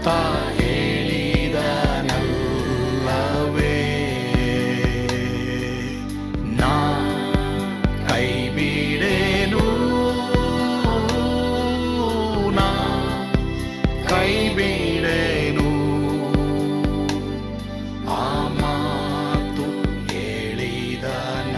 ತಾ ಹೇಳಿದನಲ್ಲವೇ, ನಾ ಕೈ ಬಿಡೇನು, ನಾ ಕೈ ಬಿಡೇನು. ಆ ಮಾತು ಹೇಳಿದನಲ್ಲ,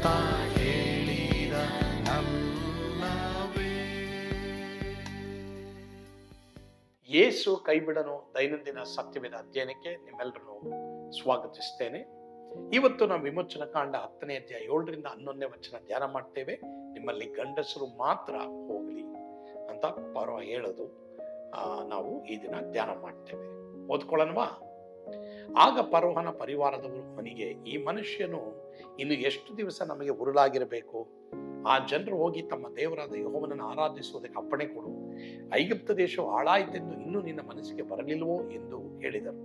ತಾ ಹೇಳಿದನಲ್ಲವೇ. ಯೇಸು ಕೈಬಿಡನು ದೈನಂದಿನ ಸತ್ಯವೇದ ಅಧ್ಯಯನಕ್ಕೆ ನಿಮ್ಮೆಲ್ಲರನ್ನು ಸ್ವಾಗತಿಸ್ತೇನೆ. ಇವತ್ತು ನಾವು ವಿಮೋಚನ ಕಾಂಡ 10ನೇ ಅಧ್ಯಾಯ 7ರಿಂದ 11ನೇ ವಚನ ಧ್ಯಾನ ಮಾಡ್ತೇವೆ. ನಿಮ್ಮಲ್ಲಿ ಗಂಡಸರು ಮಾತ್ರ ಹೋಗಲಿ ಅಂತ ಪರ್ವ ಹೇಳೋದು ನಾವು ಈ ದಿನ ಧ್ಯಾನ ಮಾಡ್ತೇವೆ. ಓದ್ಕೊಳ್ಳೋಣವಾ? ಆಗ ಫರೋಹನ ಪರಿವಾರದವರು ಅವನಿಗೆ, ಈ ಮನುಷ್ಯನು ಇನ್ನು ಎಷ್ಟು ದಿವಸ ನಮಗೆ ಉರುಳಾಗಿರಬೇಕು? ಆ ಜನರು ಹೋಗಿ ತಮ್ಮ ದೇವರಾದ ಯೆಹೋವನನ್ನು ಆರಾಧಿಸುವುದಕ್ಕೆ ಅಪ್ಪಣೆ ಕೊಡು. ಐಗುಪ್ತ ದೇಶವು ಹಾಳಾಯಿತೆಂದು ಇನ್ನೂ ನಿನ್ನ ಮನಸ್ಸಿಗೆ ಬರಲಿಲ್ವೋ ಎಂದು ಹೇಳಿದರು.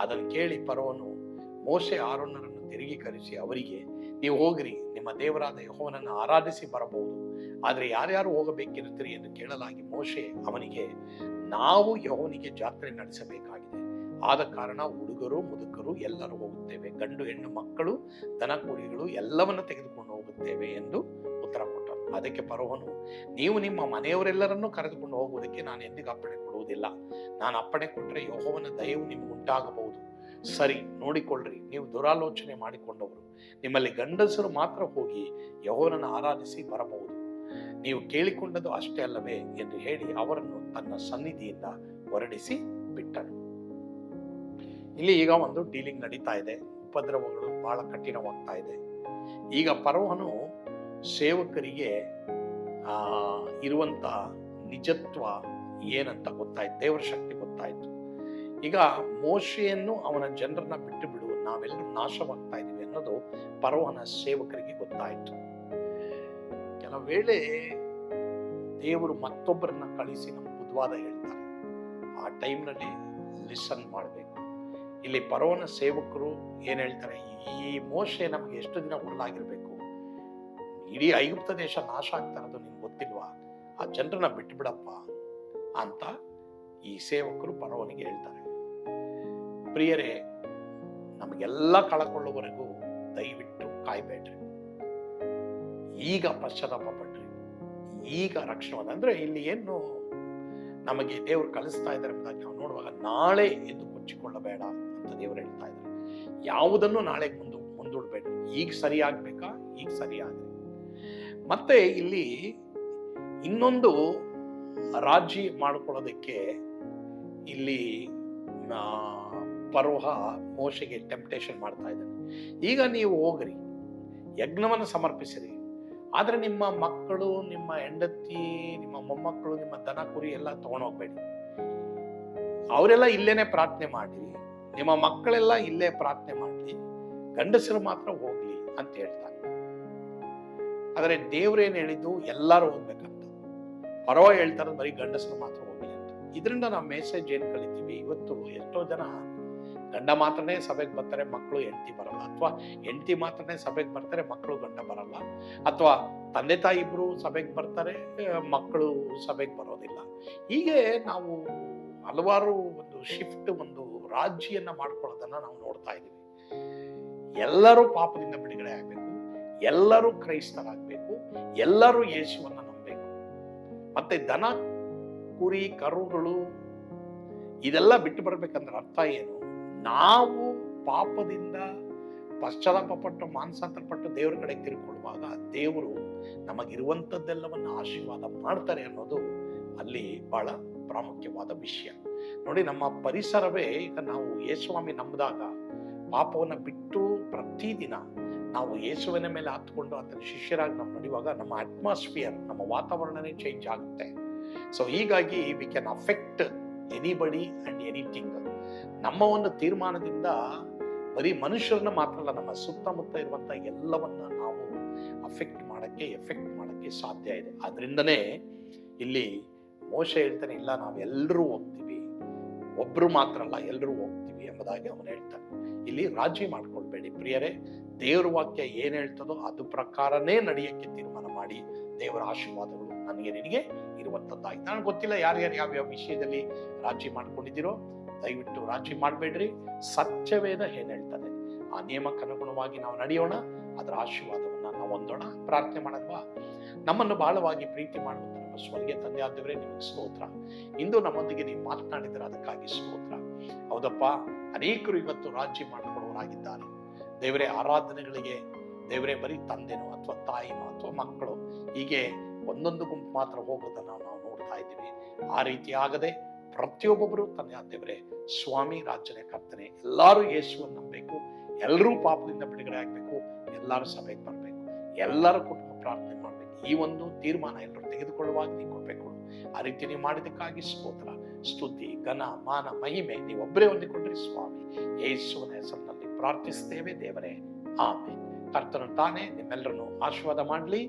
ಅದನ್ನು ಕೇಳಿ ಫರೋಹನು ಮೋಶೆ ಆರೋನರನ್ನು ತಿರುಗಿ ಕರೆಸಿ ಅವರಿಗೆ, ನೀವು ಹೋಗಿರಿ, ನಿಮ್ಮ ದೇವರಾದ ಯೆಹೋವನನ್ನು ಆರಾಧಿಸಿ ಬರಬಹುದು. ಆದರೆ ಯಾರ್ಯಾರು ಹೋಗಬೇಕಿರುತ್ತೀರಿ ಎಂದು ಕೇಳಲಾಗಿ ಮೋಶೆ ಅವನಿಗೆ, ನಾವು ಯೆಹೋವನಿಗೆ ಜಾತ್ರೆ ನಡೆಸಬೇಕಾಗಿದೆ. ಆದ ಕಾರಣ ಹುಡುಗರು ಮುದುಕರು ಎಲ್ಲರೂ ಹೋಗುತ್ತೇವೆ, ಗಂಡು ಹೆಣ್ಣು ಮಕ್ಕಳು ದನ ಕುರಿಗಳು ಎಲ್ಲವನ್ನ ತೆಗೆದುಕೊಂಡು ಹೋಗುತ್ತೇವೆ ಎಂದು ಉತ್ತರ ಕೊಟ್ಟರು. ಅದಕ್ಕೆ ಫರೋಹನು, ನೀವು ನಿಮ್ಮ ಮನೆಯವರೆಲ್ಲರನ್ನೂ ಕರೆದುಕೊಂಡು ಹೋಗುವುದಕ್ಕೆ ನಾನು ಎಂದಿಗೂ ಅಪ್ಪಣೆ ಕೊಡುವುದಿಲ್ಲ. ನಾನು ಅಪ್ಪಣೆ ಕೊಟ್ಟರೆ ಯೆಹೋವನ ದಯವು ನಿಮಗೆ ಉಂಟಾಗಬಹುದು. ಸರಿ, ನೋಡಿಕೊಳ್ಳ್ರಿ, ನೀವು ದುರಾಲೋಚನೆ ಮಾಡಿಕೊಂಡವರು. ನಿಮ್ಮಲ್ಲಿ ಗಂಡಸರು ಮಾತ್ರ ಹೋಗಿ ಯೆಹೋವನನ್ನು ಆರಾಧಿಸಿ ಬರಬಹುದು. ನೀವು ಕೇಳಿಕೊಂಡದ್ದು ಅಷ್ಟೇ ಅಲ್ಲವೇ ಎಂದು ಹೇಳಿ ಅವರನ್ನು ತನ್ನ ಸನ್ನಿಧಿಯಿಂದ ಹೊರಡಿಸಿ ಬಿಟ್ಟನು. ಇಲ್ಲಿ ಈಗ ಒಂದು ಡೀಲಿಂಗ್ ನಡೀತಾ ಇದೆ. ಉಪದ್ರವಗಳು ಬಹಳ ಕಠಿಣವಾಗ್ತಾ ಇದೆ. ಈಗ ಫರೋಹನು ಸೇವಕರಿಗೆ ಇರುವಂತ ನಿಜತ್ವ ಏನಂತ ಗೊತ್ತಾಯ್ತು, ದೇವರ ಶಕ್ತಿ ಗೊತ್ತಾಯ್ತು. ಈಗ ಮೋಶೆಯನ್ನು ಅವನ ಜನರನ್ನ ಬಿಟ್ಟು ಬಿಡು, ನಾವೆಲ್ಲರೂ ನಾಶವಾಗ್ತಾ ಇದೀವಿ ಅನ್ನೋದು ಫರೋಹನ ಸೇವಕರಿಗೆ ಗೊತ್ತಾಯ್ತು. ಕೆಲವು ವೇಳೆ ದೇವರು ಮತ್ತೊಬ್ಬರನ್ನ ಕಳಿಸಿ ನಮ್ಗೆ ಬುದ್ಧವಾದ ಹೇಳ್ತಾರೆ. ಆ ಟೈಮ್ನಲ್ಲಿ ಲಿಸನ್ ಮಾಡಬೇಕು. ಇಲ್ಲಿ ಫರೋಹನ ಸೇವಕರು ಏನ್ ಹೇಳ್ತಾರೆ, ಈ ಮೋಶೆ ನಮಗೆ ಎಷ್ಟು ದಿನ ಉರುಳಾಗಿರ್ಬೇಕು, ಇಡೀ ಐಗುಪ್ತ ದೇಶ ನಾಶ ಆಗ್ತಾ ಇರೋದು ನಿಮ್ಗೆ ಗೊತ್ತಿಲ್ವಾ? ಆ ಜನರನ್ನ ಬಿಟ್ಟು ಬಿಡಪ್ಪ ಅಂತ ಈ ಸೇವಕರು ಫರೋಹನಿಗೆ ಹೇಳ್ತಾರೆ. ಪ್ರಿಯರೇ, ನಮಗೆಲ್ಲ ಕಳಕೊಳ್ಳುವವರೆಗೂ ದಯವಿಟ್ಟು ಕಾಯ್ಬೇಡ್ರಿ. ಈಗ ಪಶ್ಚಾತ್ತಾಪ ಪಡ್ರಿ, ಈಗ ರಕ್ಷಣೆ. ಅಂದ್ರೆ ಇಲ್ಲಿ ಏನು ನಮಗೆ ದೇವರು ಕಳಿಸ್ತಾ ಇದ್ದಾರೆ ಎಂಬುದಾಗಿ ನಾವು ನೋಡುವಾಗ ನಾಳೆ ಎಂದು ಕೊಚ್ಚಿಕೊಳ್ಳಬೇಡ ಅಂತ ದೇವರು ಹೇಳ್ತಾ ಇದ್ದಾರೆ. ಯಾವುದನ್ನು ನಾಳೆಗೆ ಮುಂದೂಡ್ಬೇಡ್ರಿ. ಈಗ ಸರಿಯಾಗ್ಬೇಕಾ, ಈಗ ಸರಿಯಾಗ್ರಿ. ಮತ್ತೆ ಇಲ್ಲಿ ಇನ್ನೊಂದು ರಾಜಿ ಮಾಡ್ಕೊಳ್ಳೋದಕ್ಕೆ ಇಲ್ಲಿ ಫರೋಹ ಮೋಶೆಗೆ ಟೆಂಪ್ಟೇಷನ್ ಮಾಡ್ತಾ ಇದ್ದಾನೆ. ಈಗ ನೀವು ಹೋಗ್ರಿ, ಯಜ್ಞವನ್ನು ಸಮರ್ಪಿಸಿರಿ, ಆದ್ರೆ ನಿಮ್ಮ ಮಕ್ಕಳು, ನಿಮ್ಮ ಹೆಂಡತಿ, ನಿಮ್ಮ ಮೊಮ್ಮಕ್ಕಳು, ನಿಮ್ಮ ದನ ಕುರಿ ಎಲ್ಲ ತಗೊಂಡೋಗ್ಬೇಡಿ. ಅವರೆಲ್ಲ ಇಲ್ಲೇನೆ ಪ್ರಾರ್ಥನೆ ಮಾಡಿ, ನಿಮ್ಮ ಮಕ್ಕಳೆಲ್ಲ ಇಲ್ಲೇ ಪ್ರಾರ್ಥನೆ ಮಾಡಲಿ, ಗಂಡಸರು ಮಾತ್ರ ಹೋಗ್ಲಿ ಅಂತ ಹೇಳ್ತಾನೆ. ಆದರೆ ದೇವ್ರೇನ್ ಹೇಳಿದ್ದು ಎಲ್ಲರೂ ಹೋಗ್ಬೇಕಂತ. ಫರೋಹ ಹೇಳ್ತಾರೆ ಬರೀ ಗಂಡಸರು ಮಾತ್ರ ಹೋಗ್ಲಿ ಅಂತ. ಇದರಿಂದ ನಾವು ಮೆಸೇಜ್ ಏನ್ ಕಲಿತೀವಿ? ಇವತ್ತು ಎಷ್ಟೋ ಜನ ಗಂಡ ಮಾತ್ರನೇ ಸಭೆಗೆ ಬರ್ತಾರೆ, ಮಕ್ಕಳು ಹೆಂಡತಿ ಬರಲ್ಲ. ಅಥವಾ ಹೆಂಡತಿ ಮಾತ್ರನೇ ಸಭೆಗೆ ಬರ್ತಾರೆ, ಮಕ್ಕಳು ಗಂಡ ಬರಲ್ಲ. ಅಥವಾ ತಂದೆ ತಾಯಿ ಇಬ್ರು ಸಭೆಗೆ ಬರ್ತಾರೆ, ಮಕ್ಕಳು ಸಭೆಗೆ ಬರೋದಿಲ್ಲ. ಹೀಗೆ ನಾವು ಹಲವಾರು ಒಂದು ಶಿಫ್ಟ್, ಒಂದು ರಾಜಿಯನ್ನ ಮಾಡ್ಕೊಳ್ಳೋದನ್ನ ನಾವು ನೋಡ್ತಾ ಇದೀವಿ. ಎಲ್ಲರೂ ಪಾಪದಿಂದ ಬಿಡುಗಡೆ ಆಗ್ಬೇಕು, ಎಲ್ಲರೂ ಕ್ರೈಸ್ತರಾಗಬೇಕು, ಎಲ್ಲರೂ ಯೇಸುವನ್ನ ನಂಬಬೇಕು. ಮತ್ತೆ ದನ ಕುರಿ ಕರುಗಳು ಇದೆಲ್ಲ ಬಿಟ್ಟು ಬರ್ಬೇಕಂದ್ರೆ ಅರ್ಥ ಏನು? ನಾವು ಪಾಪದಿಂದ ಪಶ್ಚಾತ್ತಾಪಪಟ್ಟು ಮಾನಸಾಂತರಪಟ್ಟು ದೇವರ ಕಡೆ ತಿರುಗಿಕೊಳ್ಳುವಾಗ ದೇವರು ನಮಗಿರುವಂಥದ್ದೆಲ್ಲವನ್ನ ಆಶೀರ್ವಾದ ಮಾಡ್ತಾರೆ ಅನ್ನೋದು ಅಲ್ಲಿ ಬಹಳ ಪ್ರಾಮುಖ್ಯವಾದ ವಿಷಯ. ನೋಡಿ, ನಮ್ಮ ಪರಿಸರವೇ ಈಗ ನಾವು ಯೇಸುಸ್ವಾಮಿ ನಂಬಿದಾಗ ಪಾಪವನ್ನ ಬಿಟ್ಟು ಪ್ರತಿದಿನ ನಾವು ಯೇಸುವಿನ ಮೇಲೆ ಹತ್ಕೊಂಡು ಆತನ ಶಿಷ್ಯರಾಗಿ ನಾವು ನಡೆಯುವಾಗ ನಮ್ಮ ಅಟ್ಮಾಸ್ಫಿಯರ್, ನಮ್ಮ ವಾತಾವರಣನೇ ಚೇಂಜ್ ಆಗುತ್ತೆ. ಸೊ ಹೀಗಾಗಿ we can affect anybody and anything. ನಮ್ಮ ಒಂದು ತೀರ್ಮಾನದಿಂದ ಬರೀ ಮನುಷ್ಯರನ್ನ ಮಾತ್ರ ಅಲ್ಲ, ನಮ್ಮ ಸುತ್ತಮುತ್ತ ಇರುವಂತ ಎಲ್ಲವನ್ನ ನಾವು ಎಫೆಕ್ಟ್ ಮಾಡಕ್ಕೆ ಸಾಧ್ಯ ಇದೆ. ಆದ್ರಿಂದನೇ ಇಲ್ಲಿ ಮೋಶೆ ಹೇಳ್ತಾನೆ, ಇಲ್ಲ ನಾವೆಲ್ಲರೂ ಹೋಗ್ತೀವಿ, ಒಬ್ರು ಮಾತ್ರ ಅಲ್ಲ ಎಲ್ಲರೂ ಹೋಗ್ತೀವಿ ಎಂಬುದಾಗಿ ಅವನು ಹೇಳ್ತಾನೆ. ಇಲ್ಲಿ ರಾಜಿ ಮಾಡ್ಕೊಳ್ಬೇಡಿ ಪ್ರಿಯರೇ. ದೇವ್ರ ವಾಕ್ಯ ಏನ್ ಹೇಳ್ತದೋ ಅದು ಪ್ರಕಾರನೇ ನಡೆಯಕ್ಕೆ ತೀರ್ಮಾನ ಮಾಡಿ ದೇವರ ಆಶೀರ್ವಾದಗಳು ನನಗೆ ನಿನಗೆ ಇರುವಂಥದ್ದಾಗಿ. ನನಗೆ ಗೊತ್ತಿಲ್ಲ ಯಾರ್ಯಾರು ಯಾವ್ಯಾವ ವಿಷಯದಲ್ಲಿ ರಾಜಿ ಮಾಡ್ಕೊಂಡಿದ್ದೀರೋ, ದಯವಿಟ್ಟು ರಾಜಿ ಮಾಡಬೇಡ್ರಿ. ಸತ್ಯವೇದ ಏನ್ ಹೇಳ್ತದೆ ಆ ನಿಯಮಕ್ಕೆ ಅನುಗುಣವಾಗಿ ನಾವು ನಡೆಯೋಣ, ಅದರ ಆಶೀರ್ವಾದವನ್ನ ನಾವು ಹೊಂದೋಣ. ಪ್ರಾರ್ಥನೆ ಮಾಡಲ್ವಾ? ನಮ್ಮನ್ನು ಬಹಳವಾಗಿ ಪ್ರೀತಿ ಮಾಡುವಂತ ನಮ್ಮ ಸ್ವರ್ಗೀಯ ತಂದೆ ಆದವರೇ, ನಿಮಗೆ ಸ್ತೋತ್ರ. ಇಂದು ನಮ್ಮೊಂದಿಗೆ ನೀವು ಮಾತನಾಡಿದರೆ ಅದಕ್ಕಾಗಿ ಸ್ತೋತ್ರ. ಹೌದಪ್ಪ, ಅನೇಕರು ಇವತ್ತು ರಾಜಿ ಮಾಡಿಕೊಳ್ಳುವವರಾಗಿದ್ದಾರೆ ದೇವರೇ. ಆರಾಧನೆಗಳಿಗೆ ದೇವರೇ ಬರೀ ತಂದೆನೋ ಅಥವಾ ತಾಯಿನೋ ಅಥವಾ ಮಕ್ಕಳು ಹೀಗೆ ಒಂದೊಂದು ಗುಂಪು ಮಾತ್ರ ಹೋಗೋದನ್ನು ನಾವು ನೋಡ್ತಾ ಇದ್ದೀವಿ. ಆ ರೀತಿ ಆಗದೆ ಪ್ರತಿಯೊಬ್ಬೊಬ್ಬರು ತಂದೆ ದೇವರೇ ಸ್ವಾಮಿ ರಾಜ್ಯನೇ ಕರ್ತನೆ, ಎಲ್ಲರೂ ಯೇಸುವನ್ನು ನಂಬಬೇಕು, ಎಲ್ಲರೂ ಪಾಪದಿಂದ ಬಿಡುಗಡೆ ಆಗ್ಬೇಕು, ಎಲ್ಲರೂ ಸಭೆಗೆ ಬರಬೇಕು, ಎಲ್ಲರೂ ಕುಟುಂಬ ಪ್ರಾರ್ಥನೆ ಮಾಡ್ಬೇಕು. ಈ ಒಂದು ತೀರ್ಮಾನ ಎಲ್ಲರೂ ತೆಗೆದುಕೊಳ್ಳುವಾಗ ನೀವು ಕೊಡ್ಬೇಕು. ಆ ರೀತಿ ನೀವು ಮಾಡಿದಕ್ಕಾಗಿ ಸ್ತೋತ್ರ, ಸ್ತುತಿ, ಘನ, ಮಾನ, ಮಹಿಮೆ ನೀವೊಬ್ಬರೇ ಹೊಂದಿಕೊಂಡ್ರಿ ಸ್ವಾಮಿ. ಯೇಸುವಿನ ಹೆಸರಿನಲ್ಲಿ ಪ್ರಾರ್ಥಿಸ್ತೇವೆ ದೇವರೇ, ಆಮೆನ್. ಕರ್ತನು ತಾನೇ ನಿಮ್ಮೆಲ್ಲರನ್ನು ಆಶೀರ್ವಾದ ಮಾಡಲಿ.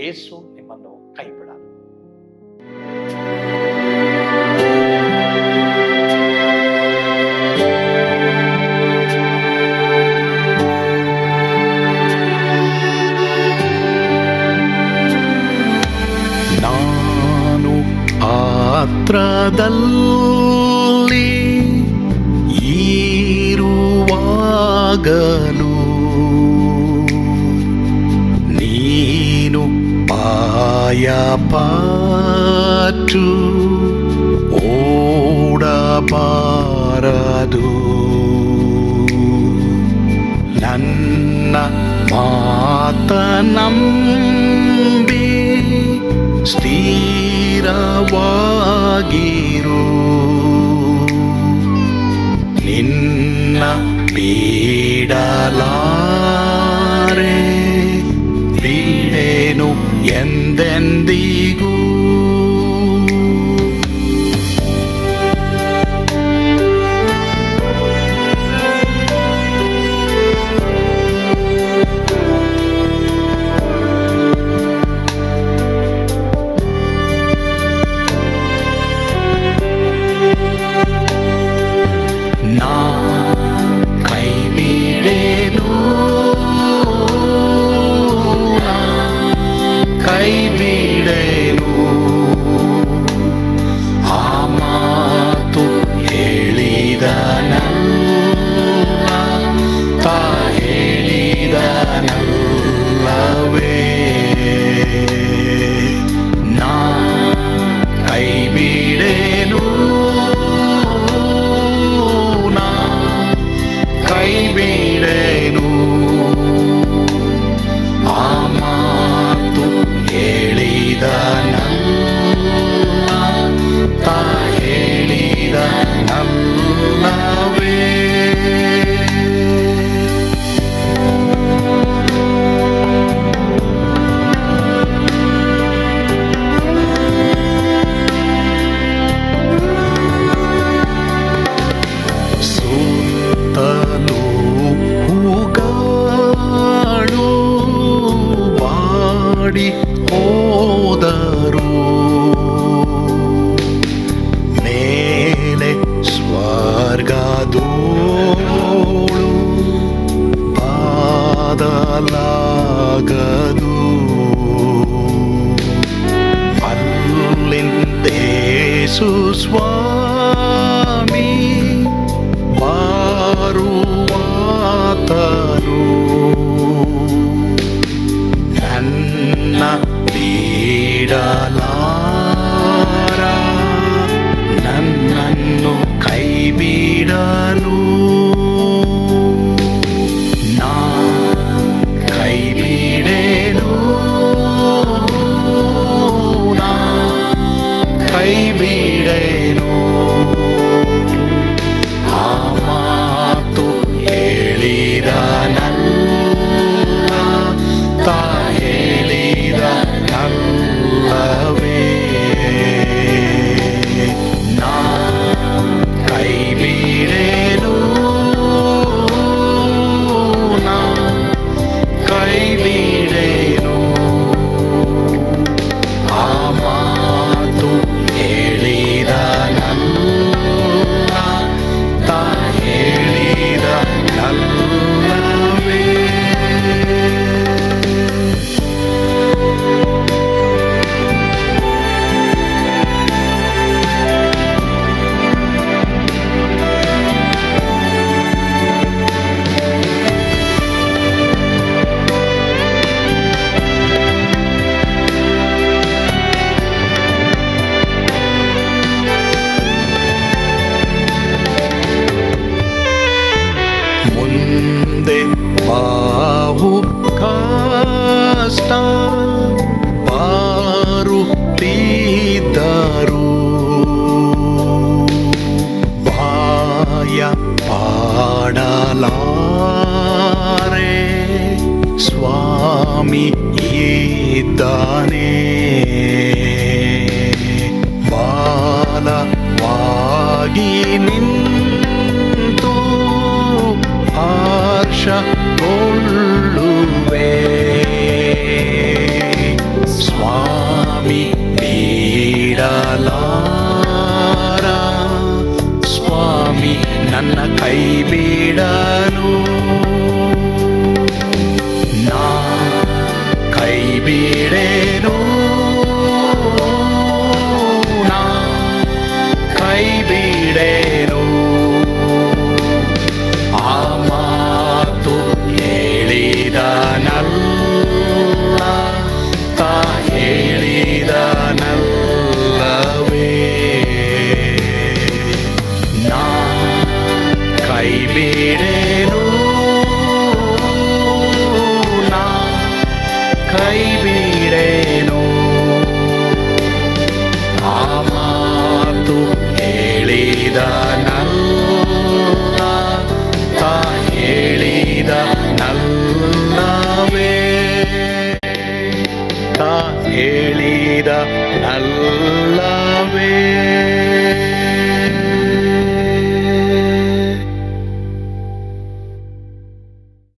ಯೇಸು ನಿಮ್ಮನ್ನು ಕೈ ಬಿಡಲ್ಲ. ನಾನು ಪಾತ್ರದಲ್ಲಿ ಇರುವಾಗಲೂ ನೀನು ಪಾಯಪಟ್ಟು ಓಡಬಾರದು. ನನ್ನ ಮಾತನಂಬಿ ಸ್ಥಿರವಾಗಿರು. ನಿನ್ನ ಬಿಡಲಾರೆ, ಬಿಡೆನು ಎಂದೆಂದಿಗೂ. ಹೋದರು ಮೇಲೆ ಸ್ವರ್ಗದೋಳು ಬಾದಲಾಗದು. ಅಲ್ಲಿಂದೇಸು ಸ್ವಾಮಿ ಬಾರುವಾತನು ನನ್ನ ಬಿಡಲಾರ, ನನ್ನನ್ನು ಕೈ ಬಿಡಲು. ನಾ ಕೈ ಬಿಡೆನು, ನಾ ಕೈ ಬಿಡೆನು. ಆ ಮಾತು ಹೇಳಿದ ನಲ್ಲವೇ. ನಾ ಕೈ ಬಿಡೆನು, ಸ್ವಾಮಿ ನನ್ನ ಕೈ ಬಿಡನು.